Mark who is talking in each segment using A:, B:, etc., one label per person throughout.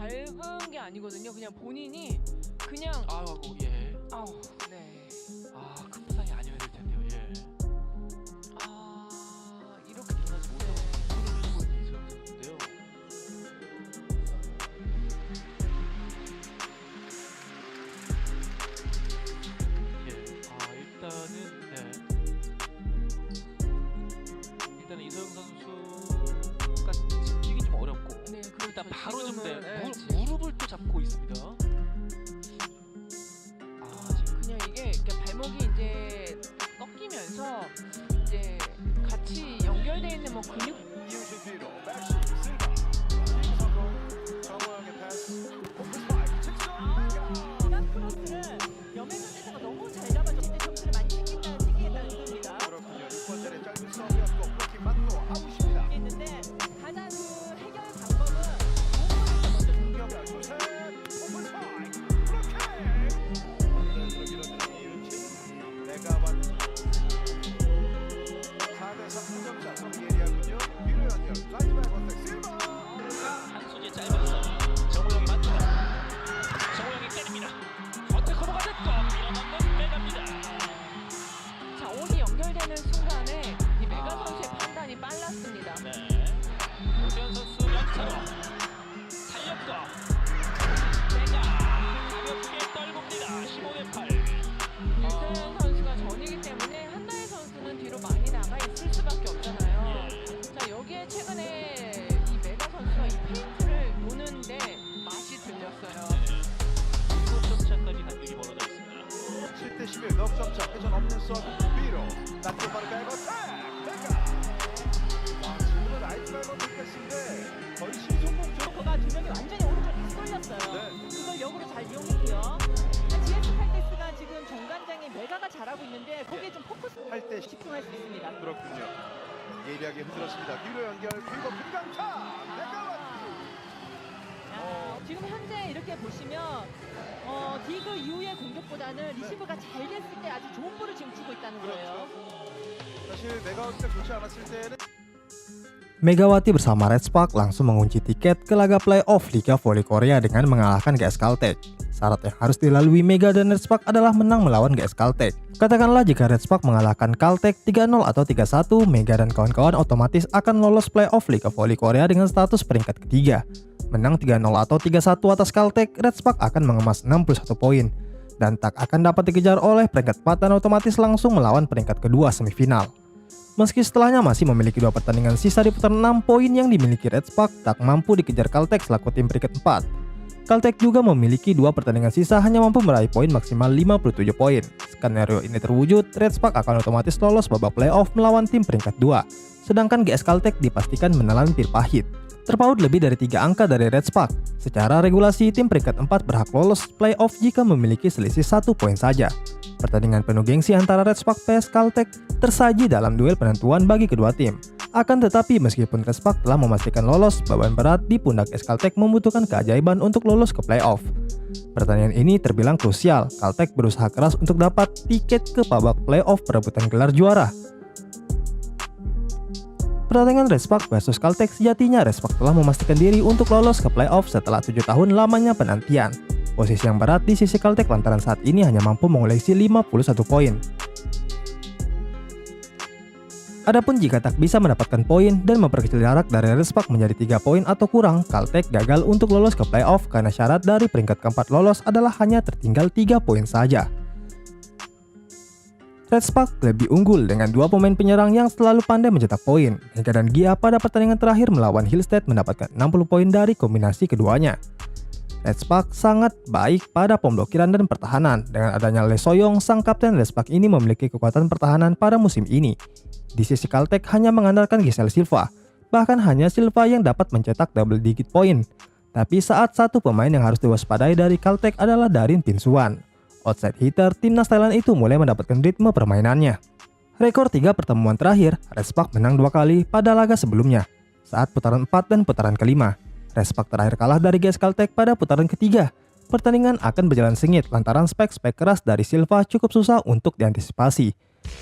A: 밟은 게 아니거든요. 그냥 본인이 그냥
B: 아이고 예.
A: 아우 네.
B: 큰 부상이 아니어야 될 텐데요. 예.
A: 이렇게
B: 일어나지 못하고 쓰러지고 있는 이소영 선수인데요. 일단은 이소영 선수가 짚기기 좀 어렵고
A: 네,
B: 일단 바로 좀
A: 지금은,
B: 무릎을 또 잡고 있습니다. 지금
A: 그냥 이게 이렇게 발목이 이제 꺾이면서 이제 같이 연결돼 있는 뭐 근육
C: 크로스를 염혜선 대사가 너무 잘 잡아줬는데 점수를 많이 챙기겠다는 의도입니다.
D: 그렇군요. 6번전에 짧은 서브였고 블로킹 맞고 아웃입니다.
C: 했는데 가장 그 해결 방법은 먼저
D: 공격을 주세 오픈 스파이크 블로킹 원대으로 밀어주는 이윤진 메가와트 4대3 득점차 서브 예리하군요. 뒤로 연결 라이트백 원택 실바
B: 한수지의 짧은 서브 정우영이 맞습니다. 정우영이 때립니다. 어택커버가 됐고 밀어넣는 메가입니다.
A: 자, 옷이 연결되는 순간에 이 메가 선수의 판단이 빨랐습니다.
B: 네. 오세현 선수 연타로 살렸고 메가 가볍게 떨굽니다. 15대8.
A: 유소연 선수가 전이기 때문에 한나혜 선수는 뒤로 많이 나가 있을 수밖에 없잖아요. 자, 여기에 최근에 이 메가 선수가 이 페인트를 노는데 맛이 들렸어요.
B: 7점 차까지 간격이 벌어져 있습니다.
D: 7대11 넉점차 회전 없는 서브 뒤로 낮게 바로 백어택 메가 지금은 라이트백 원택인데 거의 신성공처럼
C: 조커가 두 명이 완전히 오른쪽으로 쏠렸어요.
D: 네.
C: 그걸 역으로 잘 이용했고요. GS 칼텍스가 지금 정관장이 메가가 잘하고 있는데 거기에 좀 포커스
D: 할때
C: 집중할 수 있습니다.
D: 그렇군요. 예리하게 흔들었습니다. 뒤로 연결 그리고 금강타 메가와트
C: 지금 현재 이렇게 보시면 디그 이후의 공격보다는 리시브가 잘 됐을 때 아주 좋은 볼을 지금 주고 있다는 거예요.
D: 사실 메가와트가 좋지 않았을 때는
E: Megawati bersama Red Spark langsung mengunci tiket ke laga playoff Liga Voli Korea dengan mengalahkan GS Caltech. Syarat yang harus dilalui Mega dan Red Spark adalah menang melawan GS Caltech. Katakanlah jika Red Spark mengalahkan Caltech 3-0 atau 3-1, Mega dan kawan-kawan otomatis akan lolos playoff Liga Voli Korea dengan status peringkat ketiga. Menang 3-0 atau 3-1 atas Caltech, Red Spark akan mengemas 61 poin dan tak akan dapat dikejar oleh peringkat 4 dan otomatis langsung melawan peringkat kedua semifinal. Meski setelahnya masih memiliki 2 pertandingan sisa di putaran 6, poin yang dimiliki Red Spark tak mampu dikejar Caltech selaku tim peringkat 4. Caltech juga memiliki 2 pertandingan sisa hanya mampu meraih poin maksimal 57 poin. Skenario ini terwujud, Red Spark akan otomatis lolos babak playoff melawan tim peringkat 2. Sedangkan GS Caltech dipastikan menelan pil pahit. Terpaut lebih dari 3 angka dari Red Spark. Secara regulasi, tim peringkat 4 berhak lolos playoff jika memiliki selisih 1 poin saja. Pertandingan penuh gengsi antara Red Spark vs Caltech tersaji dalam duel penentuan bagi kedua tim. Akan tetapi meskipun Red Spark telah memastikan lolos, beban berat di pundak GS Caltech membutuhkan keajaiban untuk lolos ke playoff. Pertandingan ini terbilang krusial. Caltech berusaha keras untuk dapat tiket ke babak playoff perebutan gelar juara. Pertandingan Red Spark vs Caltech sejatinya Red Spark telah memastikan diri untuk lolos ke playoff setelah 7 tahun lamanya penantian. Posisi yang berat di sisi Caltech lantaran saat ini hanya mampu mengoleksi 51 poin. Adapun jika tak bisa mendapatkan poin dan memperkecil jarak dari Red Spark menjadi 3 poin atau kurang, Caltech gagal untuk lolos ke playoff karena syarat dari peringkat keempat lolos adalah hanya tertinggal 3 poin saja. Red Spark lebih unggul dengan 2 pemain penyerang yang selalu pandai mencetak poin. Mega dan Gia pada pertandingan terakhir melawan Hillstead mendapatkan 60 poin dari kombinasi keduanya. Red Spark sangat baik pada pemblokiran dan pertahanan. Dengan adanya Lee Soyoung, sang kapten Red Spark ini memiliki kekuatan pertahanan pada musim ini. Di sisi Caltech hanya mengandalkan Giselle Silva. Bahkan hanya Silva yang dapat mencetak double digit poin. Tapi saat satu pemain yang harus diwaspadai dari Caltech adalah Darin Pinsuan. Outside hitter timnas Thailand itu mulai mendapatkan ritme permainannya. Rekor 3 pertemuan terakhir, Red Spark menang 2 kali pada laga sebelumnya, saat putaran 4 dan putaran kelima. Red Spark terakhir kalah dari GS Caltech pada putaran ketiga. Pertandingan akan berjalan sengit lantaran spek-spek keras dari Silva cukup susah untuk diantisipasi.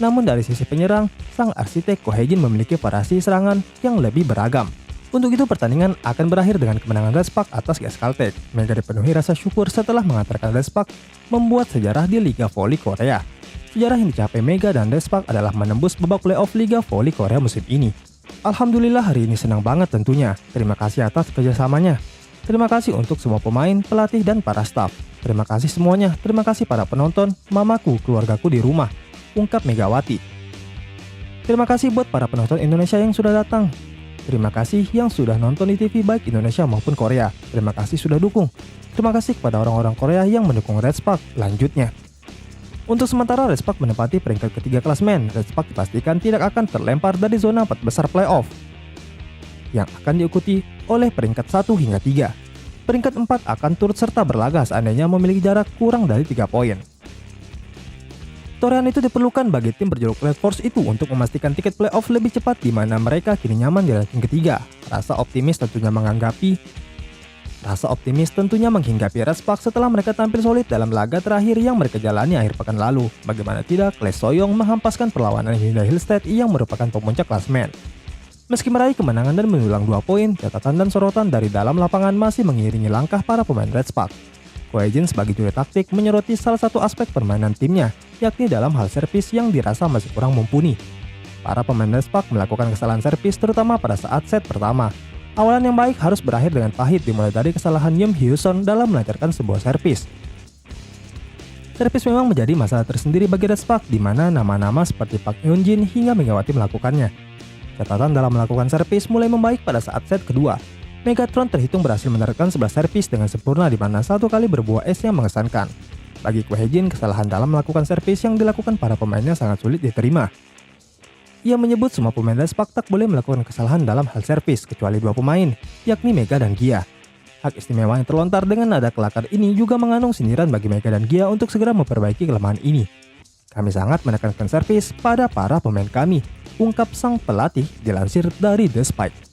E: Namun dari sisi penyerang, sang arsitek Ko Hye-jin memiliki variasi serangan yang lebih beragam. Untuk itu pertandingan akan berakhir dengan kemenangan Red Spark atas GS Caltech. Mega dipenuhi rasa syukur setelah mengantarkan Red Spark membuat sejarah di Liga Voli Korea. Sejarah yang dicapai Mega dan Red Spark adalah menembus babak playoff Liga Voli Korea musim ini. Alhamdulillah hari ini senang banget tentunya. Terima kasih atas kerjasamanya. Terima kasih untuk semua pemain, pelatih, dan para staff. Terima kasih semuanya. Terima kasih para penonton, mamaku, keluargaku di rumah. Ungkap Megawati. Terima kasih buat para penonton Indonesia yang sudah datang. Terima kasih yang sudah nonton di TV baik Indonesia maupun Korea. Terima kasih sudah dukung. Terima kasih kepada orang-orang Korea yang mendukung Red Spark. Lanjutnya. Untuk sementara Red Spark menempati peringkat ketiga klasemen. Red Spark dipastikan tidak akan terlempar dari zona 4 besar playoff yang akan diikuti oleh peringkat 1 hingga 3. Peringkat 4 akan turut serta berlaga seandainya memiliki jarak kurang dari 3 poin. Torehan itu diperlukan bagi tim berjuluk Red Force itu untuk memastikan tiket playoff lebih cepat di mana mereka kini nyaman di ranking ketiga. Rasa optimis tentunya menghinggapi Red Spark setelah mereka tampil solid dalam laga terakhir yang mereka jalani akhir pekan lalu. Bagaimana tidak, Lee Soyoung menghampaskan perlawanan Hyundai Hillstead yang merupakan pemuncak klasemen. Meski meraih kemenangan dan mendulang 2 poin, catatan dan sorotan dari dalam lapangan masih mengiringi langkah para pemain Red Spark. Ko Hae-jin sebagai juri taktik menyoroti salah satu aspek permainan timnya, yakni dalam hal servis yang dirasa masih kurang mumpuni. Para pemain Red Spark melakukan kesalahan servis terutama pada saat set pertama. Awalan yang baik harus berakhir dengan pahit dimulai dari kesalahan Yim Hyo-sun dalam melancarkan sebuah servis. Servis memang menjadi masalah tersendiri bagi Red Spark di mana nama-nama seperti Park Hyun-jin hingga Megawati melakukannya. Catatan dalam melakukan servis mulai membaik pada saat set kedua. Megatron terhitung berhasil menerapkan 11 servis dengan sempurna di mana satu kali berbuah es yang mengesankan. Bagi Ko Hae-jin, kesalahan dalam melakukan servis yang dilakukan para pemainnya sangat sulit diterima. Ia menyebut semua pemain Red Spark tak boleh melakukan kesalahan dalam hal servis kecuali 2 pemain, yakni Mega dan Gia. Hak istimewa yang terlontar dengan nada kelakar ini juga mengandung sindiran bagi Mega dan Gia untuk segera memperbaiki kelemahan ini. Kami sangat menekankan servis pada para pemain kami, ungkap sang pelatih dilansir dari The Spike.